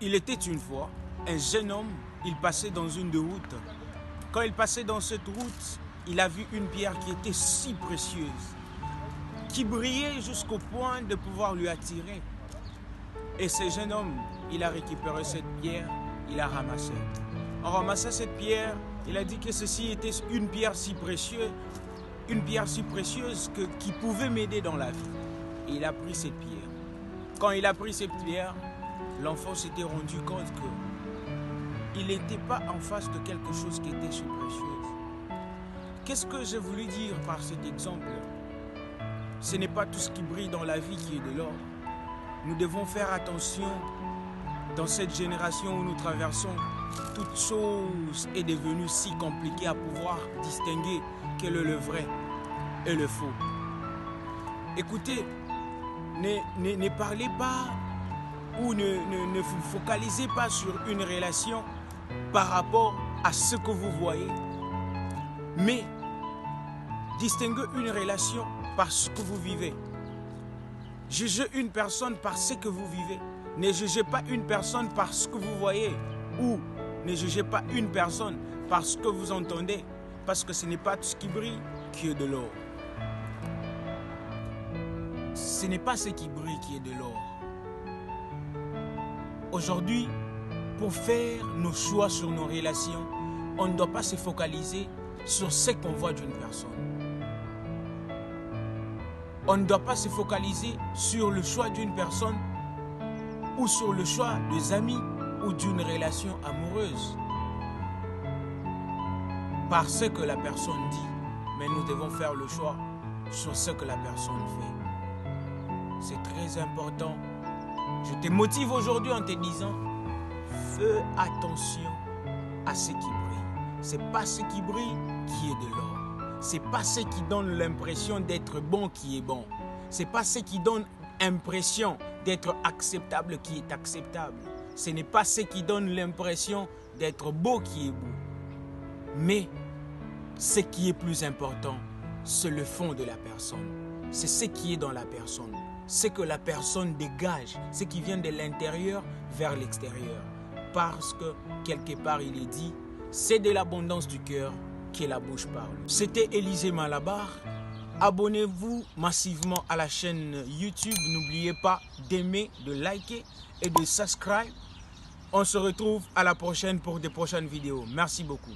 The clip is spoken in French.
Il était une fois un jeune homme, il passait dans une route. Quand il passait dans cette route, il a vu une pierre qui était si précieuse, qui brillait jusqu'au point de pouvoir lui attirer. Et ce jeune homme, il a récupéré cette pierre, il l'a ramassée. En ramassant cette pierre, il a dit que ceci était une pierre si précieuse, qui pouvait m'aider dans la vie. Et il a pris cette pierre. Quand il a pris cette pierre, l'enfant s'était rendu compte qu'il n'était pas en face de quelque chose qui était si précieuse. Qu'est-ce que j'ai voulu dire par cet exemple? Ce n'est pas tout ce qui brille dans la vie qui est de l'or. Nous devons faire attention dans cette génération où nous traversons. Toute chose est devenue si compliquée à pouvoir distinguer quel est le vrai et le faux. Écoutez, ne parlez pas ou ne vous focalisez pas sur une relation par rapport à ce que vous voyez, mais distinguez une relation par ce que vous vivez. Jugez une personne par ce que vous vivez. Ne jugez pas une personne par ce que vous voyez, ou ne jugez pas une personne par ce que vous entendez, parce que ce n'est pas tout ce qui brille qui est de l'or. Ce n'est pas ce qui brille qui est de l'or. Aujourd'hui, pour faire nos choix sur nos relations, on ne doit pas se focaliser sur ce qu'on voit d'une personne. On ne doit pas se focaliser sur le choix d'une personne ou sur le choix des amis ou d'une relation amoureuse. Par ce que la personne dit, mais nous devons faire le choix sur ce que la personne fait. C'est très important. Je te motive aujourd'hui en te disant, fais attention à ce qui brille. C'est pas ce qui brille qui est de l'or. C'est pas ce qui donne l'impression d'être bon qui est bon. C'est pas ce qui donne l'impression d'être acceptable qui est acceptable. Ce n'est pas ce qui donne l'impression d'être beau qui est beau. Mais ce qui est plus important, c'est le fond de la personne. C'est ce qui est dans la personne. Ce que la personne dégage, ce qui vient de l'intérieur vers l'extérieur. Parce que quelque part il est dit, c'est de l'abondance du cœur que la bouche parle. C'était Élisée Malabar. Abonnez-vous massivement à la chaîne YouTube. N'oubliez pas d'aimer, de liker et de subscribe. On se retrouve à la prochaine pour de prochaines vidéos. Merci beaucoup.